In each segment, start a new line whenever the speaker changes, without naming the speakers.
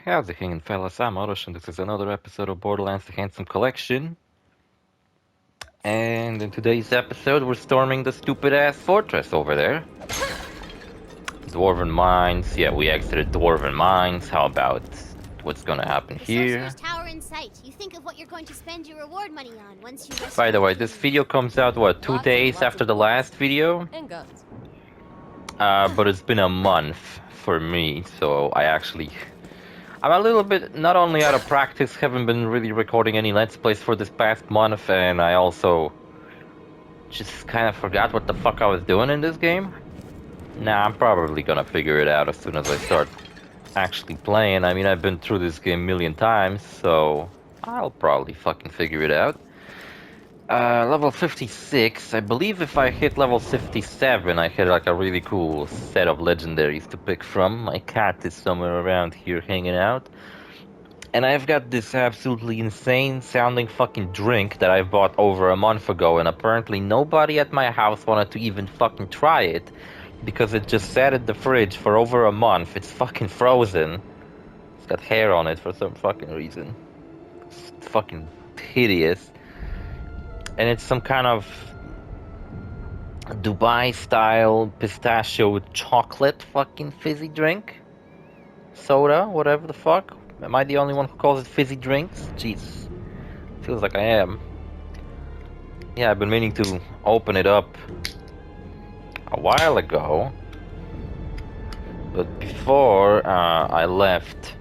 How's it hanging, fellas? I'm OrosZ, and this is another episode of Borderlands The Handsome Collection. And in today's episode, we're storming the stupid-ass fortress over there. Dwarven Mines. Yeah, we exited Dwarven Mines. How about what's gonna happen here?
Sorcerer's Tower in sight. You think of what you're going to spend your reward money on once you rescue
By the way,
the
this
king.
video comes out, what, 2
Lots and
days
lots
after
of
the
books.
last video?
And guns.
But it's been a month for me, so I'm a little bit not only out of practice, haven't been really recording any Let's Plays for this past month, and I also just kind of forgot what the fuck I was doing in this game. Nah, I'm probably gonna figure it out as soon as I start actually playing. I mean, I've been through this game a million times, so I'll probably fucking figure it out. Level 56. I believe if I hit level 57, I had like a really cool set of legendaries to pick from. My cat is somewhere around here hanging out. And I've got this absolutely insane sounding fucking drink that I bought over a month ago, and apparently nobody at my house wanted to even fucking try it because it just sat in the fridge for over a month. It's fucking frozen. It's got hair on it for some fucking reason. It's fucking hideous. And it's some kind of Dubai-style pistachio chocolate fucking fizzy drink? Soda, whatever the fuck. Am I the only one who calls it fizzy drinks? Jeez. Feels like I am. Yeah, I've been meaning to open it up a while ago. But before I left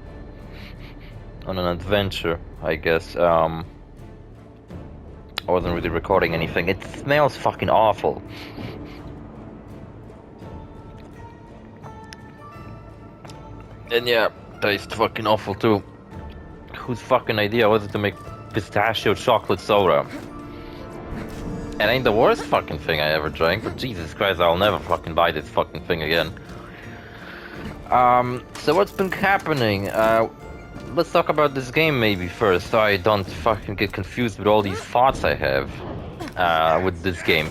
on an adventure, I guess, I wasn't really recording anything. It smells fucking awful. And yeah, tastes fucking awful too. Whose fucking idea was it to make pistachio chocolate soda? It ain't the worst fucking thing I ever drank, but Jesus Christ, I'll never fucking buy this fucking thing again. So what's been happening? Let's talk about this game maybe first, so I don't fucking get confused with all these thoughts I have with this game.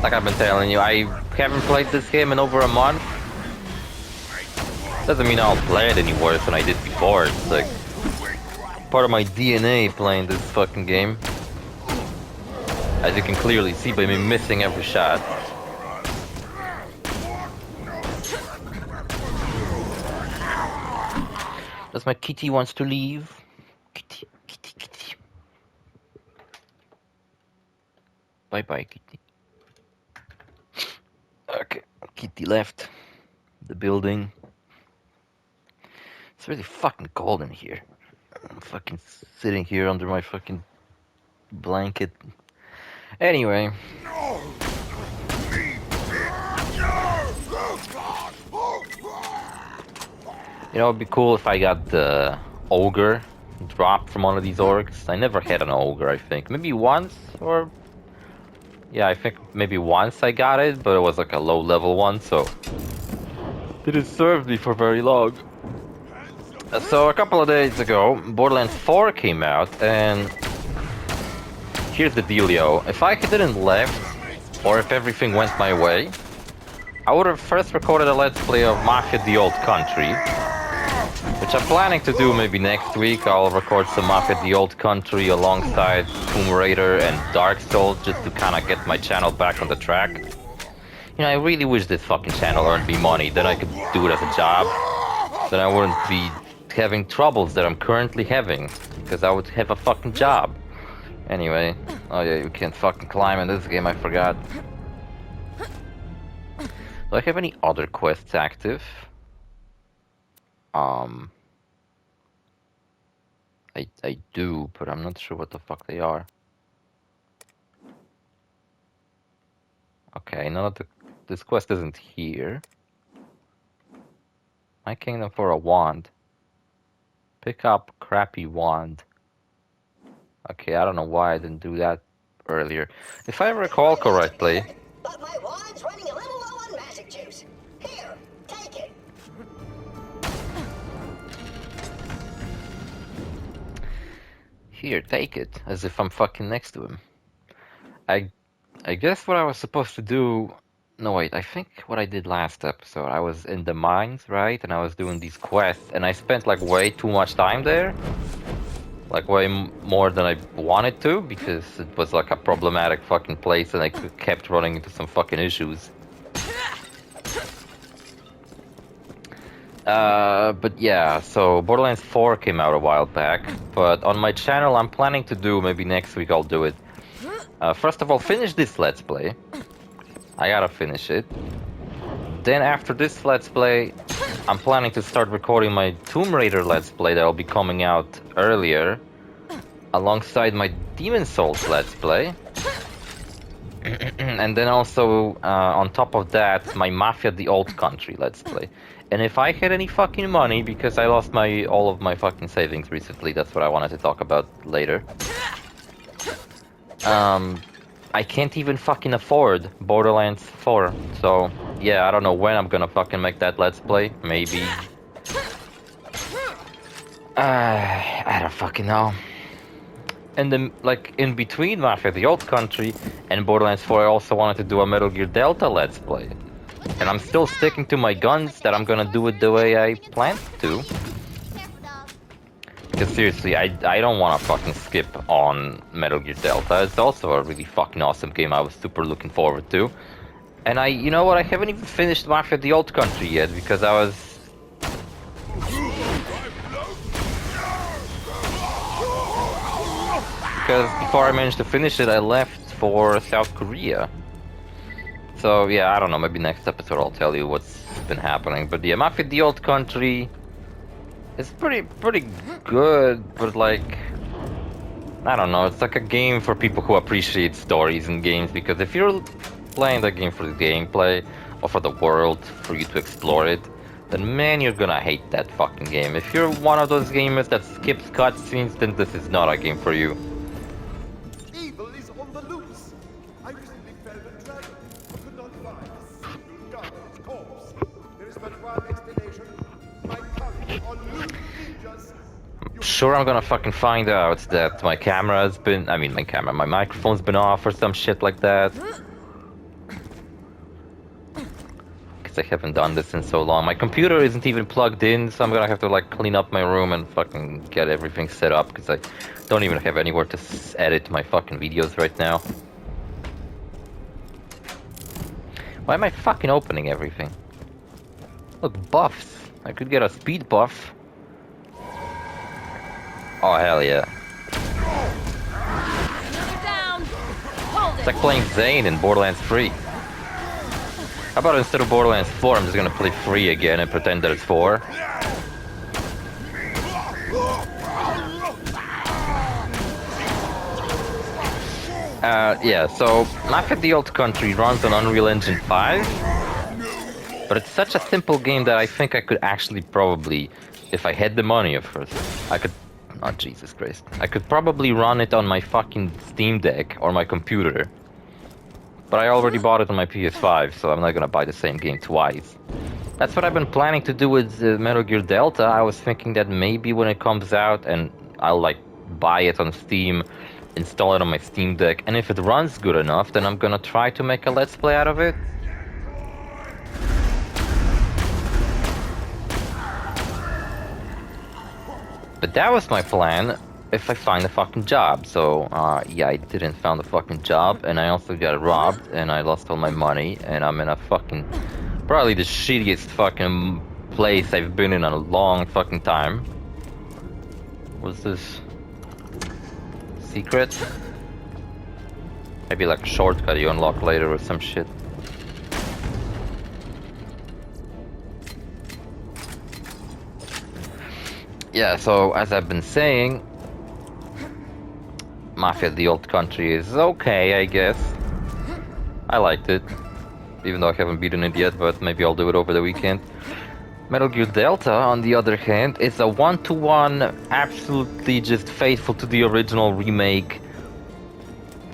Like I've been telling you, I haven't played this game in over a month. Doesn't mean I'll play it any worse than I did before. It's like part of my DNA playing this fucking game. As you can clearly see by me missing every shot. Does my kitty wants to leave? Kitty, kitty, kitty. Bye bye, kitty. Okay, kitty left the building. It's really fucking cold in here. I'm fucking sitting here under my fucking blanket. Anyway. You know, it'd be cool if I got the ogre dropped from one of these orcs. I never had an ogre, I think. Maybe once, or... Yeah, I think maybe once I got it, but it was like a low-level one, so... Didn't serve me for very long. So, a couple of days ago, Borderlands 4 came out, and... Here's the dealio. If I didn't left, or if everything went my way, I would have first recorded a Let's Play of Mafia The Old Country, which I'm planning to do maybe next week. I'll record some Mafia The Old Country alongside Tomb Raider and Dark Souls just to kind of get my channel back on the track. You know, I really wish this fucking channel earned me money, then I could do it as a job. Then I wouldn't be having troubles that I'm currently having, because I would have a fucking job. Anyway, oh yeah, you can't fucking climb in this game, I forgot. Do I have any other quests active? I do, but I'm not sure what the fuck they are. Okay, none of this quest isn't here. My kingdom for a wand. Pick up crappy wand. Okay, I don't know why I didn't do that earlier. If I recall correctly...
But my wand's running a little low on magic juice. Here, take it.
Here, take it. As if I'm fucking next to him. I guess what I was supposed to do No, wait, I think what I did last episode, I was in the mines, right? And I was doing these quests, and I spent like way too much time there. Like way more than I wanted to, because it was like a problematic fucking place and I kept running into some fucking issues. But yeah, so Borderlands 4 came out a while back, but on my channel I'm planning to do, maybe next week I'll do it. First of all, finish this Let's Play. I gotta finish it. Then after this Let's Play, I'm planning to start recording my Tomb Raider Let's Play that'll be coming out earlier, alongside my Demon Souls Let's Play. And then also, on top of that, my Mafia the Old Country Let's Play. And if I had any fucking money, because I lost all of my fucking savings recently, that's what I wanted to talk about later. I can't even fucking afford Borderlands 4. So, yeah, I don't know when I'm gonna fucking make that Let's Play. Maybe... I don't fucking know. And then, like, in between Mafia the Old Country and Borderlands 4, I also wanted to do a Metal Gear Delta Let's Play. And I'm still sticking to my guns that I'm gonna do it the way I planned to. Because seriously, I don't want to fucking skip on Metal Gear Delta. It's also a really fucking awesome game I was super looking forward to. And you know what, I haven't even finished Mafia the Old Country yet, because I was... Because before I managed to finish it, I left for South Korea. So yeah, I don't know, maybe next episode I'll tell you what's been happening. But yeah, Mafia the Old Country is pretty good, but like... I don't know, it's like a game for people who appreciate stories in games, because if you're playing the game for the gameplay, or for the world, for you to explore it, then man, you're gonna hate that fucking game. If you're one of those gamers that skips cutscenes, then this is not a game for you.
Evil is on the loose. I recently felled a dragon, but could not find a single guard's corpse. There is but one explanation. My courage on loose ninjas.
Sure, I'm gonna fucking find out that my camera's been... I mean, my microphone's been off or some shit like that. Because I haven't done this in so long. My computer isn't even plugged in, so I'm gonna have to like clean up my room and fucking get everything set up, because I don't even have anywhere to edit my fucking videos right now. Why am I fucking opening everything? Look, buffs. I could get a speed buff. Oh, hell yeah. It's like playing Zane in Borderlands 3. How about instead of Borderlands 4, I'm just gonna play 3 again and pretend that it's 4. Yeah, so Mafia the Old Country runs on Unreal Engine 5. But it's such a simple game that I think I could actually probably, if I had the money of course, I could... Oh, Jesus Christ. I could probably run it on my fucking Steam Deck or my computer. But I already bought it on my PS5, so I'm not gonna buy the same game twice. That's what I've been planning to do with Metal Gear Delta. I was thinking that maybe when it comes out and I'll like buy it on Steam, install it on my Steam Deck, and if it runs good enough, then I'm gonna try to make a Let's Play out of it. But that was my plan if I find a fucking job. So, yeah, I didn't find a fucking job, and I also got robbed, and I lost all my money, and I'm in a fucking... probably the shittiest fucking place I've been in a long fucking time. What's this? Secret? Maybe like a shortcut you unlock later or some shit. Yeah, so as I've been saying, Mafia the Old Country is okay, I guess. I liked it, even though I haven't beaten it yet, but maybe I'll do it over the weekend. Metal Gear Delta, on the other hand, is a one-to-one, absolutely just faithful to the original remake,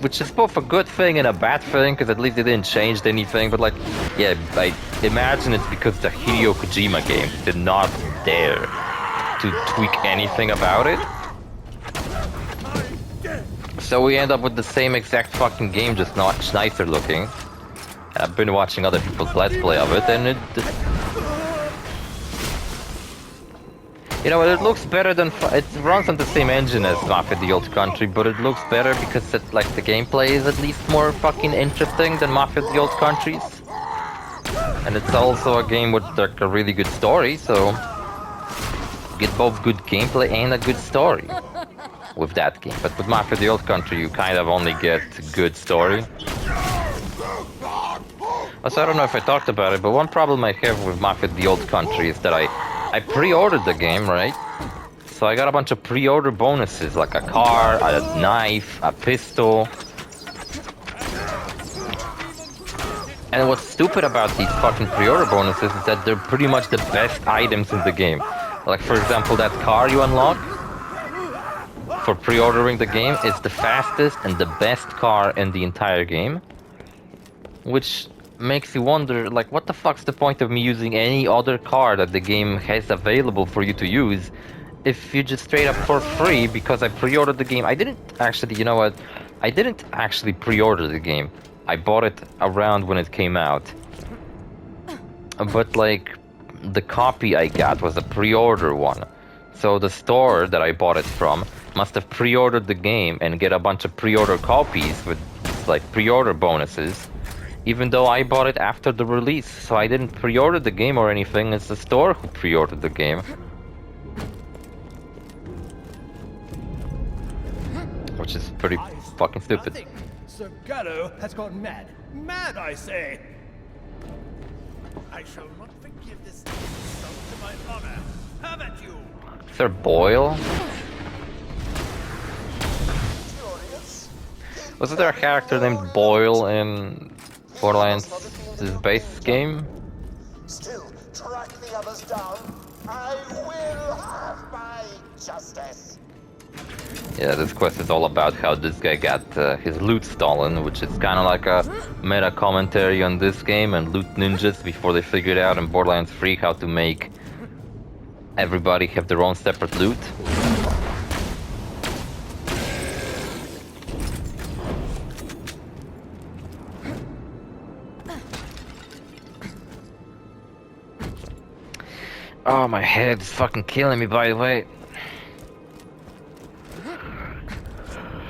which is both a good thing and a bad thing, because at least it didn't change anything, but like, yeah, I imagine it's because the Hideo Kojima game did not dare to tweak anything about it. So we end up with the same exact fucking game, just much nicer looking. I've been watching other people's Let's Play of it, and it looks better than... It runs on the same engine as Mafia the Old Country, but it looks better because the gameplay is at least more fucking interesting than Mafia the Old Countries. And it's also a game with like a really good story, so you get both good gameplay and a good story with that game. But with Mafia the Old Country, you kind of only get good story. Also, I don't know if I talked about it, but one problem I have with Mafia the Old Country is that I pre-ordered the game, right? So I got a bunch of pre-order bonuses, like a car, a knife, a pistol. And what's stupid about these fucking pre-order bonuses is that they're pretty much the best items in the game. Like, for example, that car you unlock for pre-ordering the game is the fastest and the best car in the entire game. Which makes you wonder, like, what the fuck's the point of me using any other car that the game has available for you to use if you just straight up for free because I pre-ordered the game. I didn't actually, you know what? I didn't actually pre-order the game. I bought it around when it came out. But, like, the copy I got was a pre-order one. So the store that I bought it from must have pre-ordered the game and get a bunch of pre-order copies with, like, pre-order bonuses. Even though I bought it after the release, so I didn't pre-order the game or anything, it's the store who pre-ordered the game. Which is pretty fucking stupid.
Nothing. Sir Gallo has gone mad. Mad, I say!
I shall not forgive this insult to my honor. Have at you!
Is there Boyle? Wasn't there a character named Boyle in Borderlands this base game?
Still, track the others down. I will have my justice.
Yeah, this quest is all about how this guy got his loot stolen, which is kind of like a meta commentary on this game and loot ninjas before they figured out in Borderlands 3 how to make everybody have their own separate loot. Oh, my head is fucking killing me, by the way.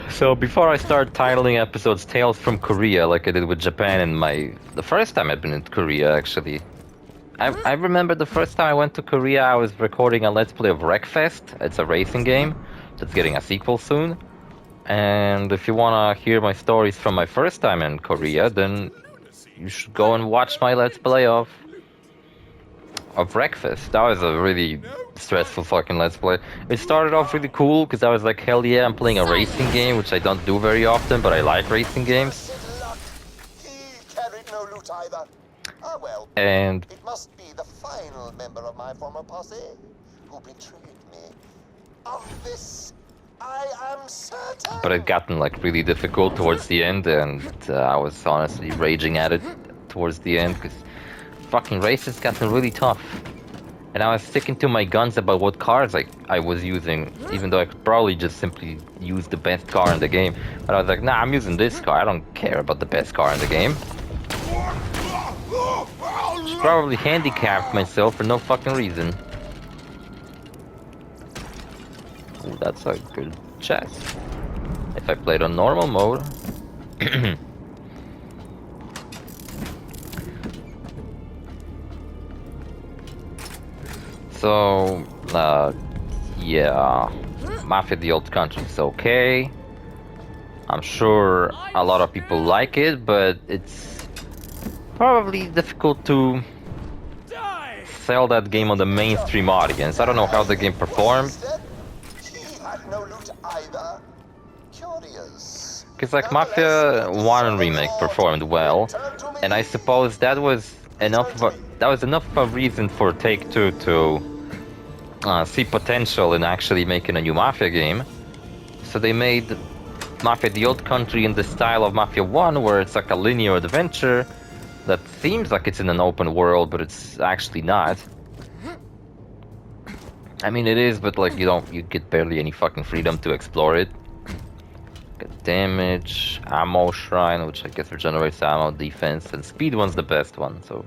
So before I start titling episodes Tales from Korea like I did with Japan and the first time I've been in Korea, actually. I remember the first time I went to Korea, I was recording a Let's Play of Wreckfest. It's a racing game that's getting a sequel soon. And if you wanna hear my stories from my first time in Korea, then you should go and watch my Let's Play of Wreckfest. That was a really stressful fucking Let's Play. It started off really cool because I was like, hell yeah, I'm playing a racing game, which I don't do very often, but I like racing games.
He carried no loot either. Ah well.
And
It must be the final member of my former posse who betrayed me. Of this, I am certain.
but it gotten like really difficult towards the end, and I was honestly raging at it towards the end because fucking races gotten really tough. And I was sticking to my guns about what cars I was using, even though I could probably just simply use the best car in the game. But I was like, nah, I'm using this car. I don't care about the best car in the game. Probably handicapped myself for no fucking reason. Ooh, that's a good chest. If I played on normal mode. So, yeah, Mafia the Old Country is okay. I'm sure a lot of people like it, but it's probably difficult to sell that game on the mainstream audience. I don't know how the game performed.
Instead, he had no loot either. Curious.
Because like Mafia 1 Remake performed well, and I suppose that was enough of a reason for Take-Two to see potential in actually making a new Mafia game. So they made Mafia the Old Country in the style of Mafia 1, where it's like a linear adventure that seems like it's in an open world, but it's actually not. I mean, it is, but like you get barely any fucking freedom to explore it. damage, ammo shrine, which I guess regenerates ammo, defense, and speed one's the best one, so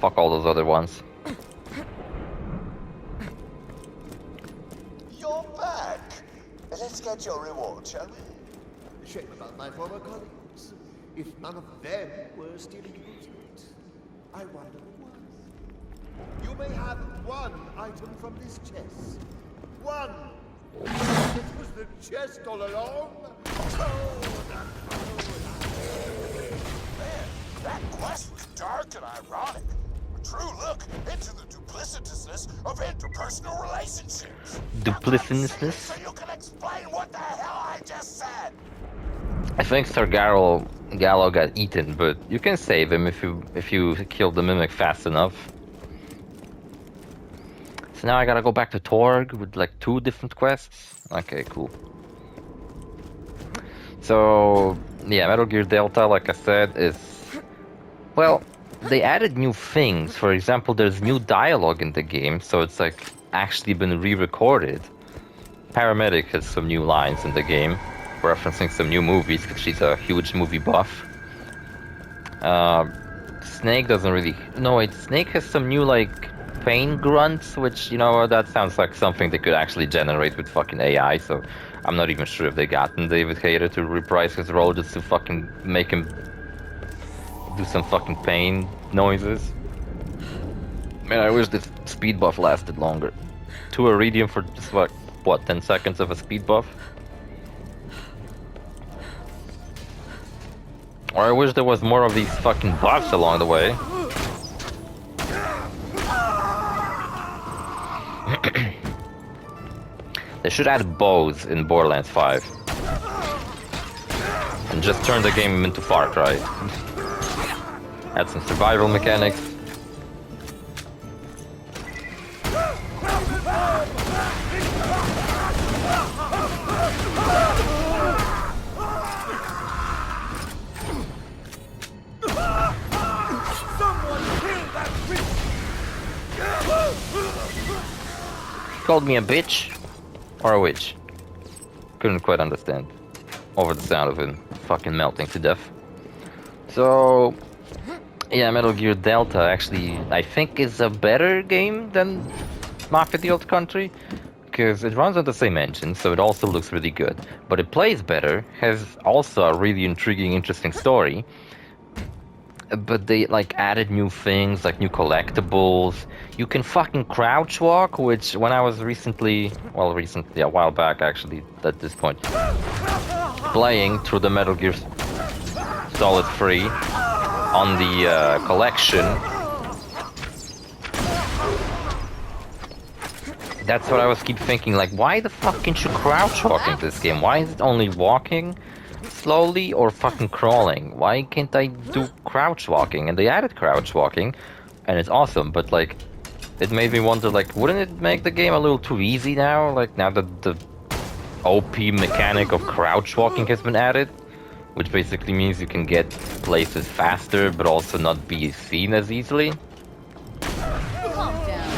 fuck all those other ones.
You're back. Let's get your reward, shall we?
Shame about my former colleagues. If none of them were stealing goods, I wonder who was. You may have one item from this chest. One! It was the chest all along.
That quest was dark and ironic. A true look into the duplicitousness of interpersonal relationships.
Duplicitousness?
So you can explain what the hell I just said.
I think Sir Gallo got eaten, but you can save him if you kill the mimic fast enough. So now I gotta go back to Torg with like 2 different quests. Okay, cool. So yeah, Metal Gear Delta, like I said, is, well, they added new things. For example, there's new dialogue in the game, so it's like actually been re-recorded. Paramedic has some new lines in the game, referencing some new movies, because she's a huge movie buff. Snake doesn't really... No, wait, Snake has some new, like, pain grunts, which, you know, that sounds like something they could actually generate with fucking AI, so I'm not even sure if they gotten David Hayter to reprise his role just to fucking make him do some fucking pain noises. Man, I wish this speed buff lasted longer. 2 Iridium for just like, what, 10 seconds of a speed buff? Or I wish there was more of these fucking buffs along the way. They should add bows in Borderlands 5. And just turn the game into Far Cry. Add some survival mechanics. Called me a bitch? Or a witch? Couldn't quite understand. Over the sound of him fucking melting to death. So... yeah, Metal Gear Delta actually, I think, is a better game than Mafia the Old Country. Because it runs on the same engine, so it also looks really good. But it plays better, has also a really intriguing, interesting story. But they, like, added new things, like new collectibles. You can fucking crouch walk, which when I was recently, a while back actually, at this point, playing through the Metal Gear Solid 3 on the collection. That's what I was keep thinking, like, why the fuck can't you crouch walk in this game? Why is it only walking slowly or fucking crawling? Why can't I do crouch walking? And they added crouch walking, and it's awesome, but like, it made me wonder, like, wouldn't it make the game a little too easy now? Like, now that the OP mechanic of crouch walking has been added? Which basically means you can get places faster, but also not be seen as easily.
Calm down.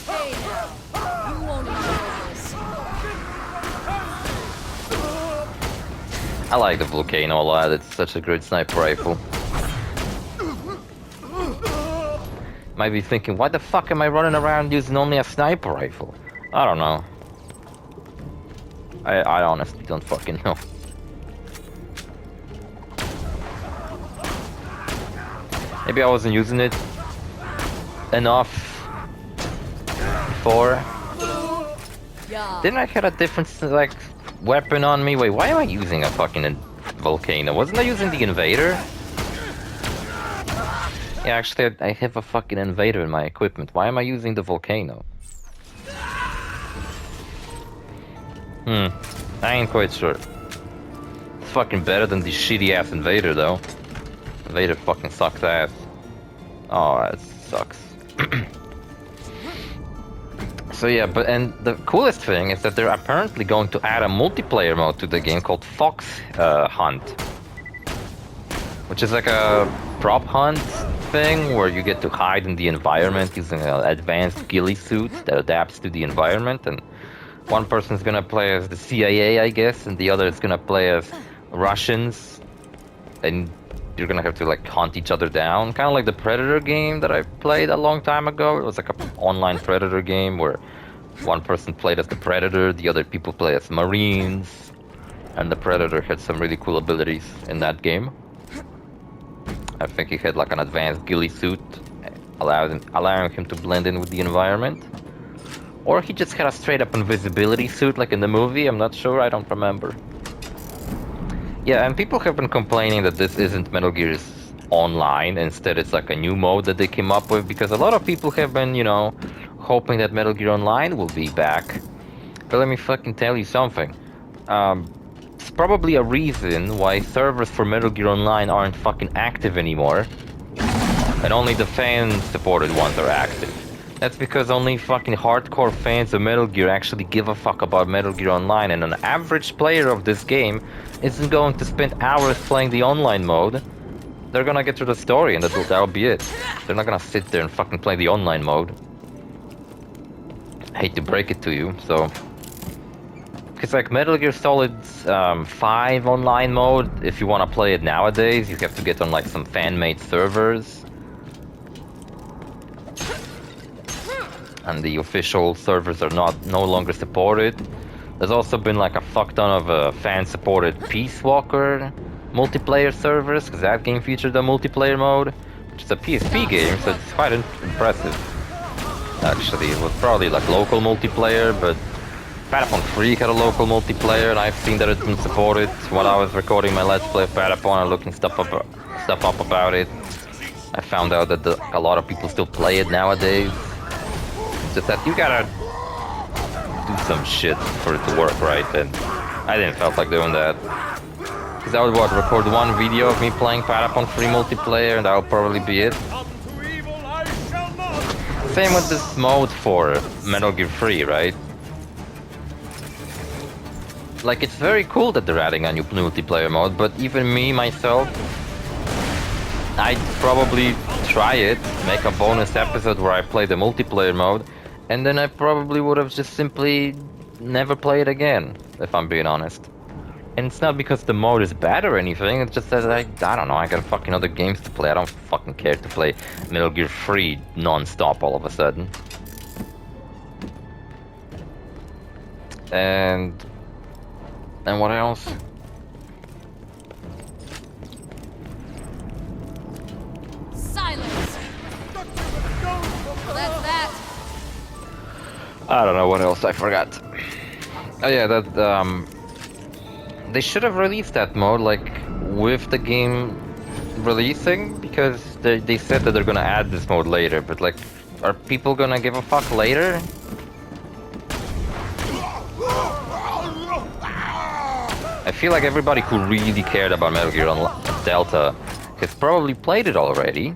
Hey, now. You won't enjoy this.
I like the Volcano a lot, it's such a great sniper rifle. Might be thinking, why the fuck am I running around using only a sniper rifle? I don't know. I honestly don't fucking know. Maybe I wasn't using it enough before.
Yeah.
Didn't I have a different, like, weapon on me? Wait, why am I using a fucking Volcano? Wasn't I using the Invader? Yeah, actually, I have a fucking Invader in my equipment. Why am I using the Volcano? I ain't quite sure. It's fucking better than the shitty ass Invader though. Invader fucking sucks ass. Oh, that sucks. So yeah, and the coolest thing is that they're apparently going to add a multiplayer mode to the game called Fox Hunt. Which is like a prop hunt thing where you get to hide in the environment using an advanced ghillie suit that adapts to the environment, and one person's gonna play as the CIA, I guess, and the other is gonna play as Russians, and you're gonna have to like hunt each other down, kind of like the Predator game that I played a long time ago. It was like an online Predator game where one person played as the Predator, the other people play as Marines, and the Predator had some really cool abilities in that game. I think he had like an advanced ghillie suit, allowing him to blend in with the environment. Or he just had a straight up invisibility suit like in the movie, I'm not sure, I don't remember. Yeah, and people have been complaining that this isn't Metal Gear's Online, instead it's like a new mode that they came up with, because a lot of people have been, you know, hoping that Metal Gear Online will be back. But let me fucking tell you something. It's probably a reason why servers for Metal Gear Online aren't fucking active anymore, and only the fan-supported ones are active. That's because only fucking hardcore fans of Metal Gear actually give a fuck about Metal Gear Online, and an average player of this game isn't going to spend hours playing the online mode. They're gonna get through the story and that'll be it. They're not gonna sit there and fucking play the online mode. Hate to break it to you, so... It's like Metal Gear Solid 5 online mode, if you want to play it nowadays, you have to get on like some fan-made servers. And the official servers are no longer supported. There's also been like a fuck ton of fan-supported Peace Walker multiplayer servers, because that game featured a multiplayer mode, which is a PSP game, so it's quite impressive. Actually, it was probably like local multiplayer, but Patapon 3 had a local multiplayer, and I've seen that it's been supported. While I was recording my Let's Play of Patapon and looking stuff up about it, I found out that a lot of people still play it nowadays. It's just that you gotta do some shit for it to work right, and I didn't feel like doing that. Because I would record one video of me playing Patapon 3 multiplayer, and that'll probably be it. Same with this mode for Metal Gear 3, right? Like, it's very cool that they're adding a new multiplayer mode, but even me, myself, I'd probably try it, make a bonus episode where I play the multiplayer mode, and then I probably would have just simply never played again, if I'm being honest. And it's not because the mode is bad or anything, it's just that I don't know, I got fucking other games to play. I don't fucking care to play Metal Gear 3 non-stop all of a sudden. And what else?
Silence! That's that.
I don't know what else I forgot. Oh yeah, that they should have released that mode like with the game releasing, because they said that they're gonna add this mode later, but like, are people gonna give a fuck later? I feel like everybody who really cared about Metal Gear Delta has probably played it already.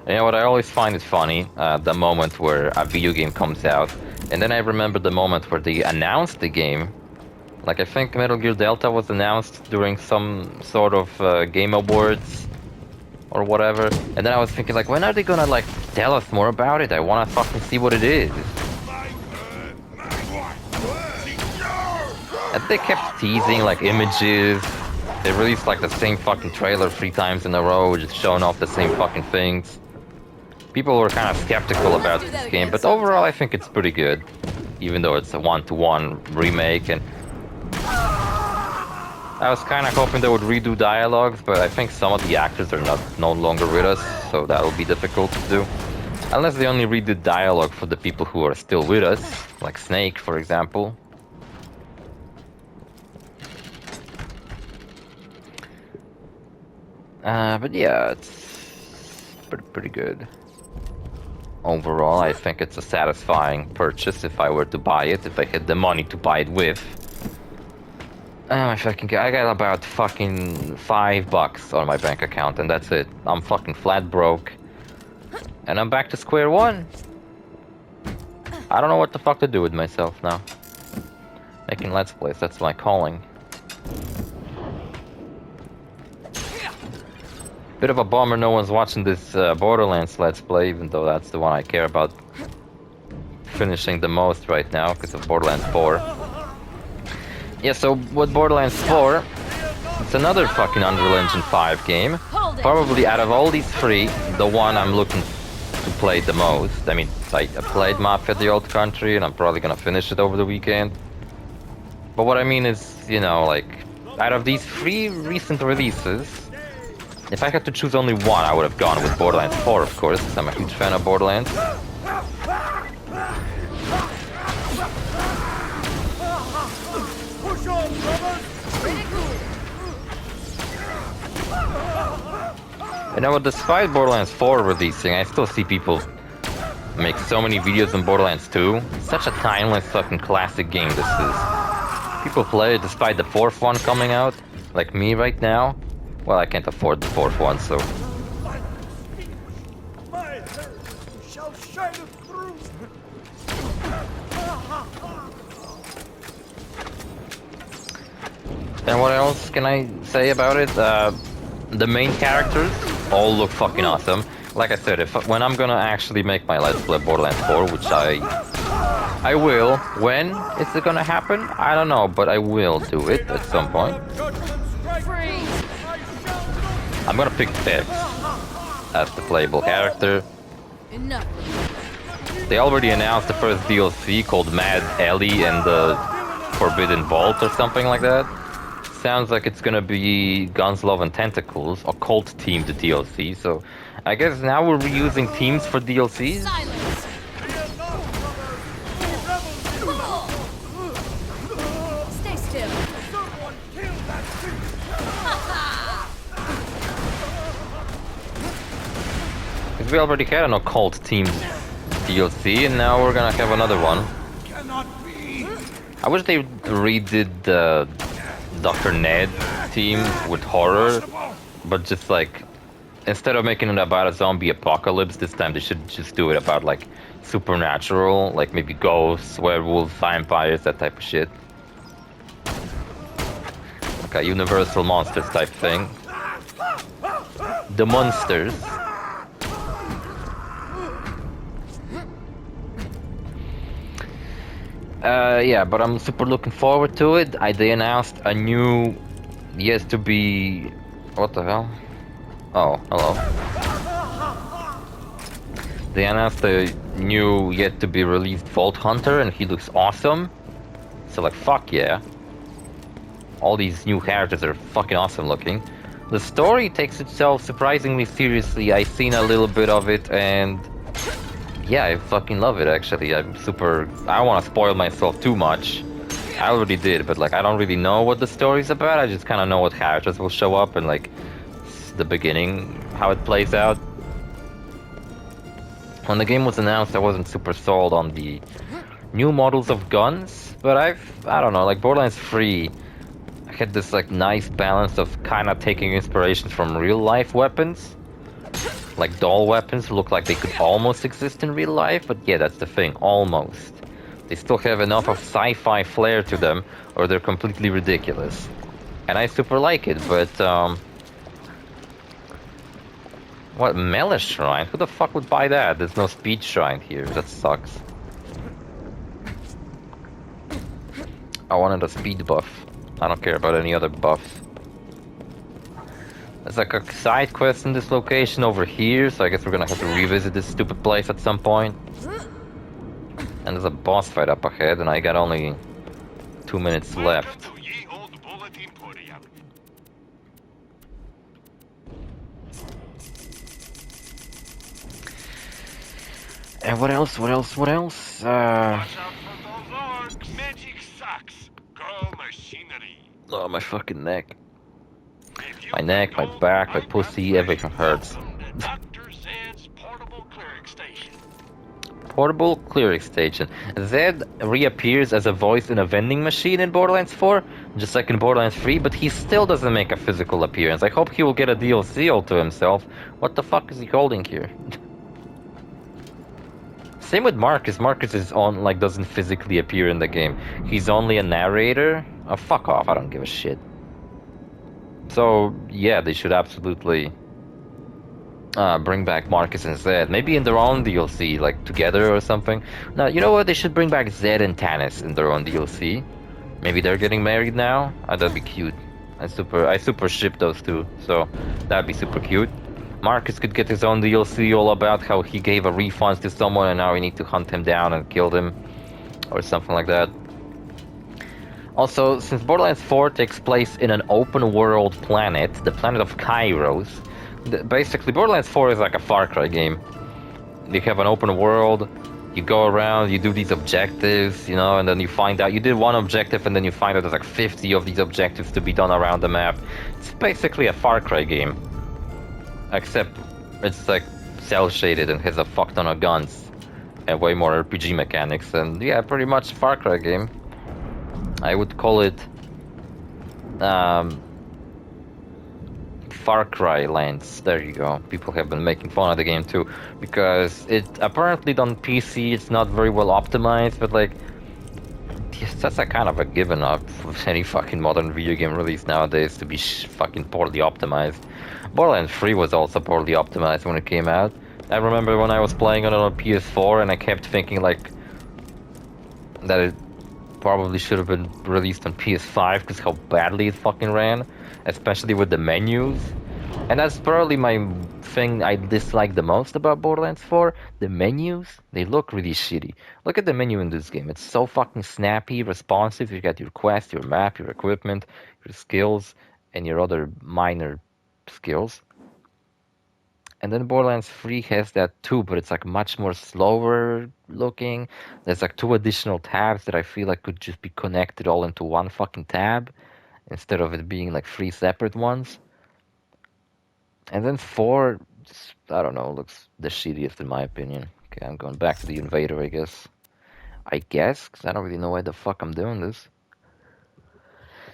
You know what I always find is funny? The moment where a video game comes out, and then I remember the moment where they announced the game. Like, I think Metal Gear Delta was announced during some sort of Game Awards or whatever. And then I was thinking, like, when are they gonna, like, tell us more about it? I wanna fucking see what it is. And they kept teasing, like, images. They released, like, the same fucking trailer 3 times in a row, just showing off the same fucking things. People were kind of skeptical about this game, but overall I think it's pretty good. Even though it's a one-to-one remake, and I was kind of hoping they would redo dialogues, but I think some of the actors are no longer with us, so that will be difficult to do. Unless they only redo dialogue for the people who are still with us, like Snake, for example. But yeah, it's pretty good. Overall, I think it's a satisfying purchase if I were to buy it, if I had the money to buy it with. I got about fucking $5 on my bank account, and that's it. I'm fucking flat broke. And I'm back to square one. I don't know what the fuck to do with myself now. Making Let's Plays, that's my calling. Bit of a bummer no one's watching this Borderlands Let's Play, even though that's the one I care about finishing the most right now because of Borderlands 4. Yeah, so with Borderlands 4, it's another fucking Unreal Engine 5 game. Probably out of all these three, the one I'm looking to play the most. I mean, I played Mafia the Old Country, and I'm probably gonna finish it over the weekend. But what I mean is, you know, like, out of these three recent releases, if I had to choose only one, I would have gone with Borderlands 4, of course, because I'm a huge fan of Borderlands. You know what, despite Borderlands 4 releasing, I still see people make so many videos on Borderlands 2. Such a timeless fucking classic game this is. People play it despite the fourth one coming out, like me right now. Well, I can't afford the fourth one, so... And what else can I say about it? The main characters all look fucking awesome. Like I said, when I'm gonna actually make my Let's Play Borderlands 4, which I will. When is it gonna happen? I don't know, but I will do it at some point. I'm gonna pick Tex as the playable character. They already announced the first DLC called Mad Ellie and the Forbidden Vault or something like that. Sounds like it's gonna be Guns, Love and Tentacles, occult-themed DLC, so I guess now we're reusing themes for DLCs?
Silence. Stay still.
Because we already had an occult-themed DLC, and now we're gonna have another one. I wish they redid the Dr. Ned theme with horror, but just like, instead of making it about a zombie apocalypse, this time they should just do it about like supernatural, like maybe ghosts, werewolves, vampires, that type of shit. Like a Universal Monsters type thing. The Monsters. Yeah, but I'm super looking forward to it. They announced a new, yet to be... What the hell? Oh, hello. They announced a new, yet to be released Vault Hunter, and he looks awesome. So like, fuck yeah. All these new characters are fucking awesome looking. The story takes itself surprisingly seriously. I've seen a little bit of it, and... yeah, I fucking love it, actually. I don't want to spoil myself too much. I already did, but like, I don't really know what the story's about. I just kind of know what characters will show up and like, the beginning, how it plays out. When the game was announced, I wasn't super sold on the new models of guns, but I don't know, like Borderlands 3 had this like nice balance of kind of taking inspiration from real life weapons. Like doll weapons look like they could almost exist in real life, but yeah, that's the thing, almost. They still have enough of sci-fi flair to them, or they're completely ridiculous. And I super like it, but what, melee shrine? Who the fuck would buy that? There's no speed shrine here, that sucks. I wanted a speed buff. I don't care about any other buffs. There's like a side quest in this location over here, so I guess we're gonna have to revisit this stupid place at some point. And there's a boss fight up ahead, and I got only 2 minutes left. And what else?
Watch out for those orcs. Magic sucks. Go machinery.
Oh, my fucking neck. My neck, my back, my pussy, everything hurts.
Dr. Zed's portable clearing station.
Portable clearing station. Zed reappears as a voice in a vending machine in Borderlands 4, just like in Borderlands 3, but he still doesn't make a physical appearance. I hope he will get a DLC all to himself. What the fuck is he holding here? Same with Marcus. Marcus is on, like, doesn't physically appear in the game. He's only a narrator. Oh, fuck off. I don't give a shit. So, yeah, they should absolutely bring back Marcus and Zed. Maybe in their own DLC, like together or something. No, you know what? They should bring back Zed and Tannis in their own DLC. Maybe they're getting married now. That'd be cute. I super ship those two, so that'd be super cute. Marcus could get his own DLC all about how he gave a refund to someone and now we need to hunt him down and kill him, or something like that. Also, since Borderlands 4 takes place in an open world planet, the planet of Kairos, basically Borderlands 4 is like a Far Cry game. You have an open world, you go around, you do these objectives, you know, and then you find out you did one objective and then you find out there's like 50 of these objectives to be done around the map. It's basically a Far Cry game. Except it's like cel-shaded and has a fuck ton of guns and way more RPG mechanics, and yeah, pretty much Far Cry game. I would call it Far Cry Lands. There you go. People have been making fun of the game too, because it apparently on PC it's not very well optimized, but like that's a kind of a given up with any fucking modern video game release nowadays to be fucking poorly optimized. Borderlands 3 was also poorly optimized when it came out. I remember when I was playing it on a PS4 and I kept thinking like that it probably should have been released on PS5 because how badly it fucking ran, especially with the menus. And that's probably my thing I dislike the most about Borderlands 4. The menus, they look really shitty. Look at the menu in this game. It's so fucking snappy, responsive. You got your quest, your map, your equipment, your skills, and your other minor skills. And then Borderlands 3 has that too, but it's like much more slower looking. There's like 2 additional tabs that I feel like could just be connected all into one fucking tab instead of it being like 3 separate ones. And then 4, I don't know, looks the shittiest in my opinion. Okay, I'm going back to the Invader, I guess. Because I don't really know why the fuck I'm doing this.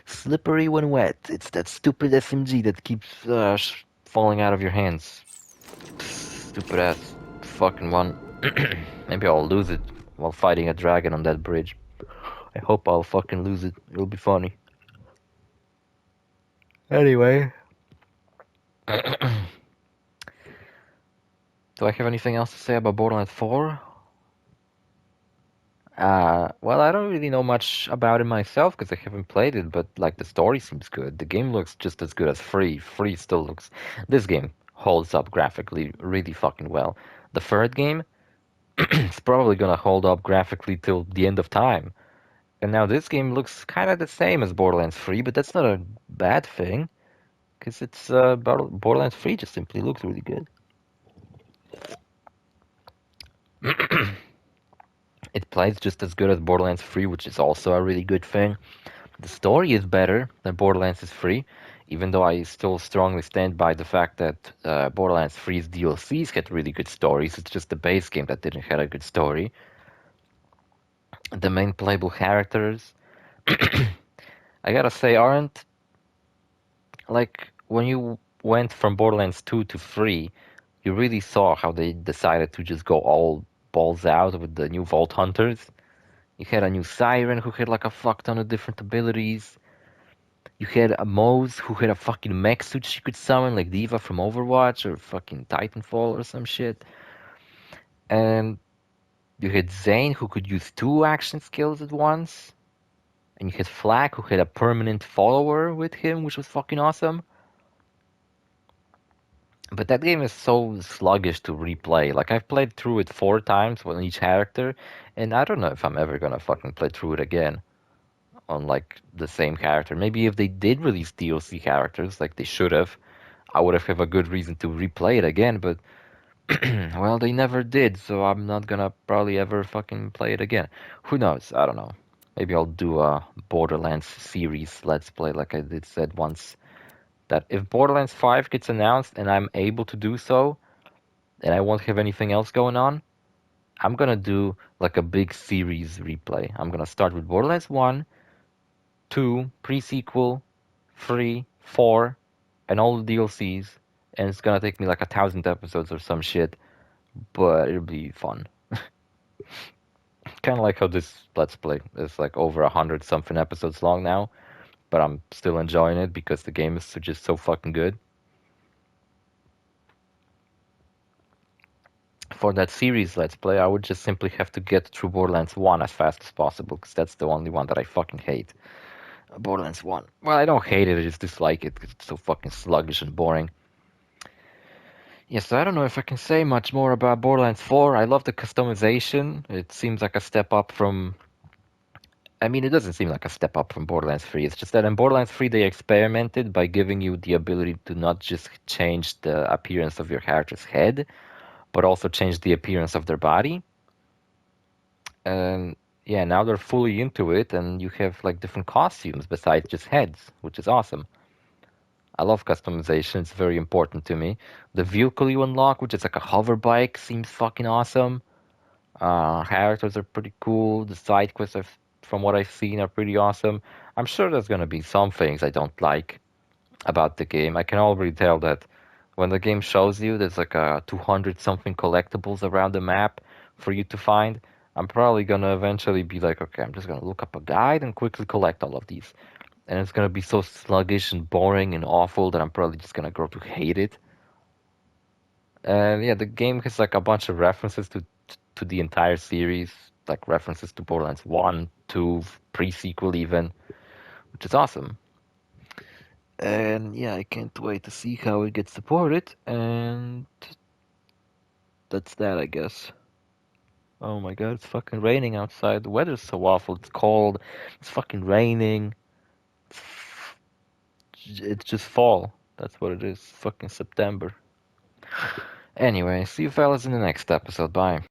Slippery when wet. It's that stupid SMG that keeps falling out of your hands. Stupid ass fucking one. Maybe I'll lose it while fighting a dragon on that bridge. I hope I'll fucking lose it. It'll be funny. Anyway. Do I have anything else to say about Borderlands 4? Well, I don't really know much about it myself because I haven't played it, but like the story seems good. The game looks just as good as 3. 3 still looks... This game holds up graphically really fucking well. The third game, it's probably gonna hold up graphically till the end of time. And now this game looks kind of the same as Borderlands 3, but that's not a bad thing. Because it's Borderlands 3 just simply looks really good. It plays just as good as Borderlands 3, which is also a really good thing. The story is better than Borderlands 3, even though I still strongly stand by the fact that Borderlands 3's DLCs had really good stories. It's just the base game that didn't have a good story. The main playable characters, I gotta say, aren't... Like, when you went from Borderlands 2 to 3, you really saw how they decided to just go all balls out with the new Vault Hunters. You had a new Siren who had like a fuck ton of different abilities. You had a Moze who had a fucking mech suit she could summon, like Diva from Overwatch or fucking Titanfall or some shit. And you had Zane who could use 2 action skills at once. And you had Flak who had a permanent follower with him, which was fucking awesome. But that game is so sluggish to replay. Like, I've played through it 4 times on each character, and I don't know if I'm ever gonna fucking play through it again on, like, the same character. Maybe if they did release DLC characters, like they should have, I would have a good reason to replay it again, but, well, they never did, so I'm not gonna probably ever fucking play it again. Who knows? I don't know. Maybe I'll do a Borderlands series Let's Play like I did said once. That if Borderlands 5 gets announced and I'm able to do so, and I won't have anything else going on, I'm gonna do like a big series replay. I'm gonna start with Borderlands 1, 2, pre-sequel, 3, 4, and all the DLCs, and it's gonna take me like 1,000 episodes or some shit, but it'll be fun. Kind of like how this Let's Play is like over 100 something episodes long now, but I'm still enjoying it because the game is just so fucking good. for that series Let's Play, I would just simply have to get through Borderlands 1 as fast as possible, because that's the only one that I fucking hate. Borderlands 1. Well, I don't hate it, I just dislike it, because it's so fucking sluggish and boring. Yes, I don't know if I can say much more about Borderlands 4. I love the customization. It seems like a step up from... I mean, it doesn't seem like a step up from Borderlands 3. It's just that in Borderlands 3 they experimented by giving you the ability to not just change the appearance of your character's head, but also change the appearance of their body. And yeah, now they're fully into it, and you have like different costumes besides just heads, which is awesome. I love customization, it's very important to me. The vehicle you unlock, which is like a hover bike, seems fucking awesome. Characters are pretty cool. The side quests, from what I've seen, are pretty awesome. I'm sure there's gonna be some things I don't like about the game. I can already tell that when the game shows you there's like a 200 something collectibles around the map for you to find. I'm probably gonna eventually be like, okay, I'm just gonna look up a guide and quickly collect all of these. And it's gonna be so sluggish and boring and awful that I'm probably just gonna grow to hate it. And yeah, the game has like a bunch of references to the entire series, like references to Borderlands 1, 2, pre-sequel even, which is awesome. And yeah, I can't wait to see how it gets supported, and that's that, I guess. Oh my god, it's fucking raining outside. The weather's so awful. It's cold. It's fucking raining. It's just fall. That's what it is. Fucking September. Anyway, see you fellas in the next episode. Bye.